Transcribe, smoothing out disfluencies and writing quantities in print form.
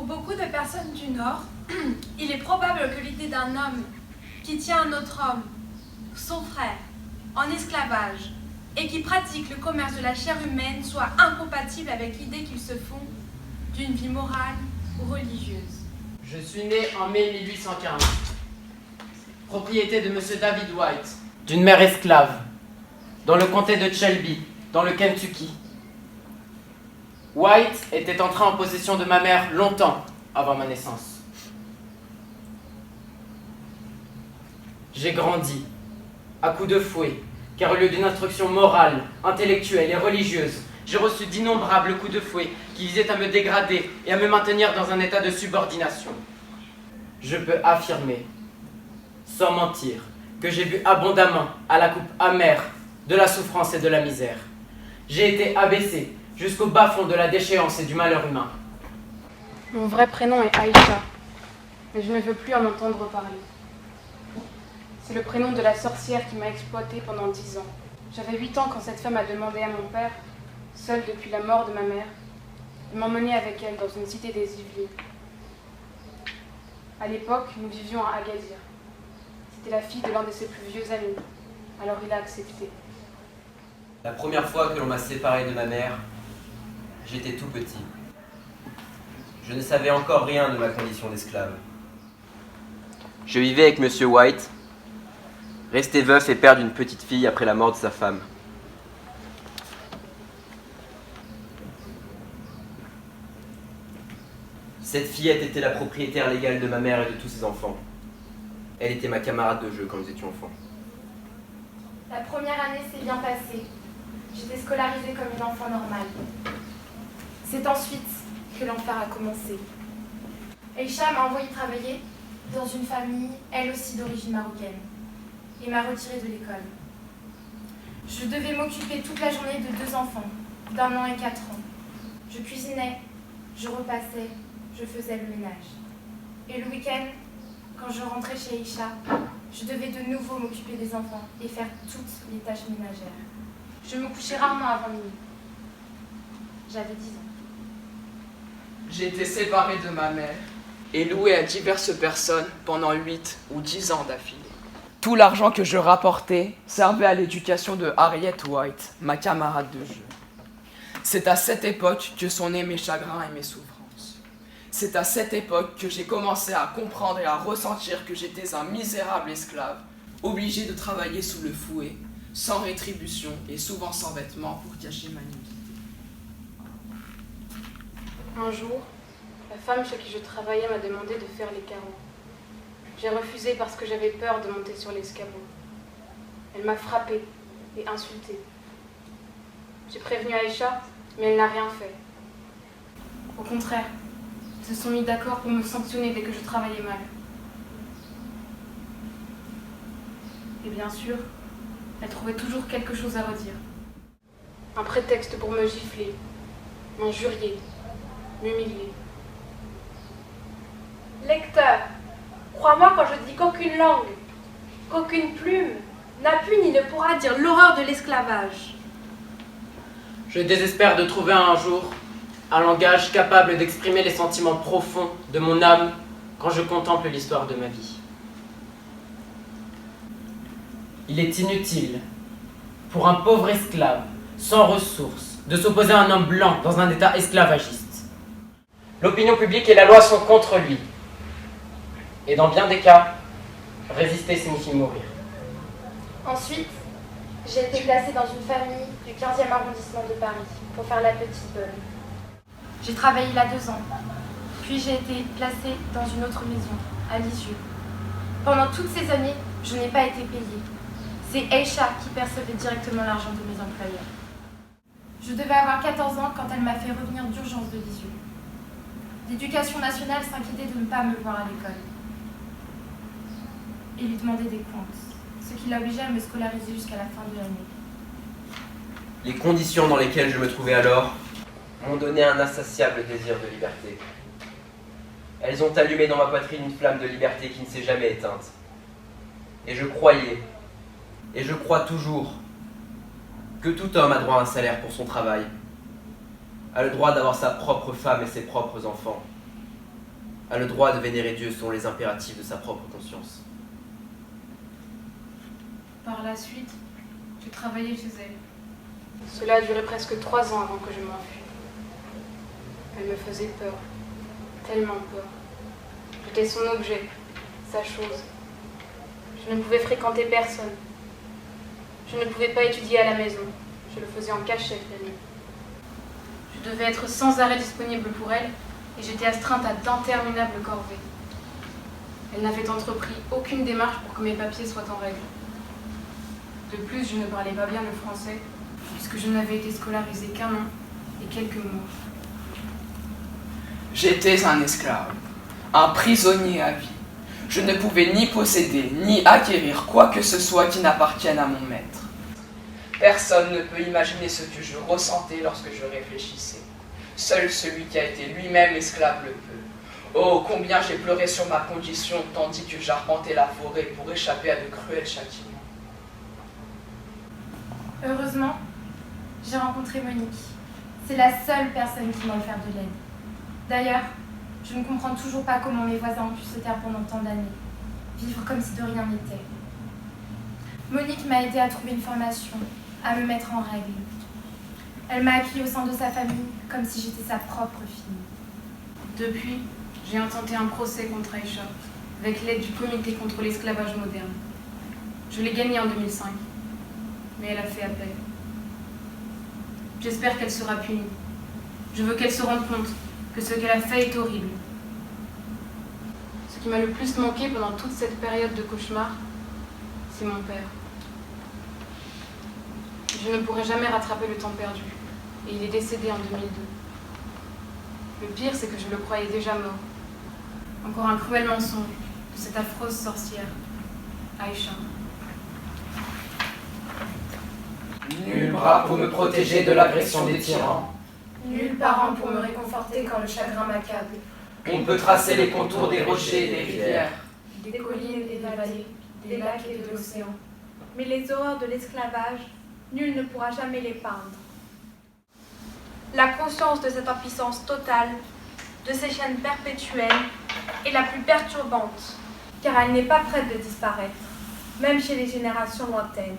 beaucoup de personnes du Nord, il est probable que l'idée d'un homme qui tient un autre homme, son frère, en esclavage et qui pratique le commerce de la chair humaine soit incompatible avec l'idée qu'ils se font d'une vie morale ou religieuse. Je suis né en mai 1815, propriété de M. David White, d'une mère esclave, dans le comté de Shelby, dans le Kentucky. White était entré en possession de ma mère longtemps avant ma naissance. J'ai grandi à coups de fouet, car au lieu d'une instruction morale, intellectuelle et religieuse, j'ai reçu d'innombrables coups de fouet qui visaient à me dégrader et à me maintenir dans un état de subordination. Je peux affirmer, sans mentir, que j'ai bu abondamment à la coupe amère de la souffrance et de la misère. J'ai été abaissé jusqu'au bas-fond de la déchéance et du malheur humain. Mon vrai prénom est Aïcha, mais je ne veux plus en entendre parler. C'est le prénom de la sorcière qui m'a exploitée pendant 10 ans. J'avais 8 ans quand cette femme a demandé à mon père, seul depuis la mort de ma mère, de m'emmener avec elle dans une cité des Yvelines. À l'époque, nous vivions à Agadir. C'était la fille de l'un de ses plus vieux amis, alors il a accepté. La première fois que l'on m'a séparé de ma mère, j'étais tout petit. Je ne savais encore rien de ma condition d'esclave. Je vivais avec Monsieur White, resté veuf et père d'une petite fille après la mort de sa femme. Cette fillette était la propriétaire légale de ma mère et de tous ses enfants. Elle était ma camarade de jeu quand nous étions enfants. La première année s'est bien passée. J'étais scolarisée comme une enfant normale. C'est ensuite que l'enfer a commencé. Aïcha m'a envoyée travailler dans une famille, elle aussi d'origine marocaine, et m'a retirée de l'école. Je devais m'occuper toute la journée de 2 enfants, d'1 an et 4 ans. Je cuisinais, je repassais, je faisais le ménage. Et le week-end, quand je rentrais chez Aïcha, je devais de nouveau m'occuper des enfants et faire toutes les tâches ménagères. Je me couchais rarement avant minuit. J'avais 10 ans. J'ai été séparé de ma mère et loué à diverses personnes pendant 8 ou 10 ans d'affilée. Tout l'argent que je rapportais servait à l'éducation de Harriet White, ma camarade de jeu. C'est à cette époque que sont nés mes chagrins et mes souffrances. C'est à cette époque que j'ai commencé à comprendre et à ressentir que j'étais un misérable esclave, obligé de travailler sous le fouet, sans rétribution et souvent sans vêtements pour cacher ma nudité. Un jour, la femme chez qui je travaillais m'a demandé de faire les carreaux. J'ai refusé parce que j'avais peur de monter sur l'escabeau. Elle m'a frappée et insultée. J'ai prévenu Aïcha, mais elle n'a rien fait. Au contraire, ils se sont mis d'accord pour me sanctionner dès que je travaillais mal. Et bien sûr, elle trouvait toujours quelque chose à redire. Un prétexte pour me gifler, m'injurier, m'humilier. Lecteur, crois-moi quand je dis qu'aucune langue, qu'aucune plume n'a pu ni ne pourra dire l'horreur de l'esclavage. Je désespère de trouver un jour un langage capable d'exprimer les sentiments profonds de mon âme quand je contemple l'histoire de ma vie. Il est inutile pour un pauvre esclave, sans ressources, de s'opposer à un homme blanc dans un état esclavagiste. L'opinion publique et la loi sont contre lui. Et dans bien des cas, résister signifie mourir. Ensuite, j'ai été placée dans une famille du 15e arrondissement de Paris pour faire la petite bonne. J'ai travaillé là 2 ans, puis j'ai été placée dans une autre maison, à Lisieux. Pendant toutes ces années, je n'ai pas été payée. C'est Aïcha qui percevait directement l'argent de mes employeurs. Je devais avoir 14 ans quand elle m'a fait revenir d'urgence de Lisieux. L'éducation nationale s'inquiétait de ne pas me voir à l'école et lui demandait des comptes, ce qui l'a obligée à me scolariser jusqu'à la fin de l'année. Les conditions dans lesquelles je me trouvais alors m'ont donné un insatiable désir de liberté. Elles ont allumé dans ma poitrine une flamme de liberté qui ne s'est jamais éteinte. Et je croyais, et je crois toujours, que tout homme a droit à un salaire pour son travail, a le droit d'avoir sa propre femme et ses propres enfants, a le droit de vénérer Dieu selon les impératifs de sa propre conscience. Par la suite, j'ai travaillé chez elle. Cela a duré presque 3 ans avant que je m'enfuie. Elle me faisait peur, tellement peur. J'étais son objet, sa chose. Je ne pouvais fréquenter personne. Je ne pouvais pas étudier à la maison. Je le faisais en cachette la nuit. Je devais être sans arrêt disponible pour elle et j'étais astreinte à d'interminables corvées. Elle n'avait entrepris aucune démarche pour que mes papiers soient en règle. De plus, je ne parlais pas bien le français puisque je n'avais été scolarisée qu'un an et quelques mois. J'étais un esclave, un prisonnier à vie. Je ne pouvais ni posséder, ni acquérir quoi que ce soit qui n'appartienne à mon maître. Personne ne peut imaginer ce que je ressentais lorsque je réfléchissais. Seul celui qui a été lui-même esclave le peut. Oh, combien j'ai pleuré sur ma condition, tandis que j'arpentais la forêt pour échapper à de cruels châtiments. Heureusement, j'ai rencontré Monique. C'est la seule personne qui m'a offert de l'aide. D'ailleurs, je ne comprends toujours pas comment mes voisins ont pu se taire pendant tant d'années. Vivre comme si de rien n'était. Monique m'a aidé à trouver une formation, à me mettre en règle. Elle m'a accueillie au sein de sa famille comme si j'étais sa propre fille. Depuis, j'ai intenté un procès contre Aïcha, avec l'aide du comité contre l'esclavage moderne. Je l'ai gagné en 2005, mais elle a fait appel. J'espère qu'elle sera punie. Je veux qu'elle se rende compte que ce qu'elle a fait est horrible. Ce qui m'a le plus manqué pendant toute cette période de cauchemar, c'est mon père. Je ne pourrai jamais rattraper le temps perdu, et il est décédé en 2002. Le pire, c'est que je le croyais déjà mort. Encore un cruel mensonge de cette affreuse sorcière, Aïcha. Nul bras pour me protéger de l'agression des tyrans. Nul parent pour me réconforter quand le chagrin m'accable. On peut tracer les contours des rochers et des rivières. Des collines et des vallées, des lacs et de l'océan. Mais les horreurs de l'esclavage, nul ne pourra jamais les peindre. La conscience de cette impuissance totale, de ces chaînes perpétuelles, est la plus perturbante, car elle n'est pas prête de disparaître, même chez les générations lointaines.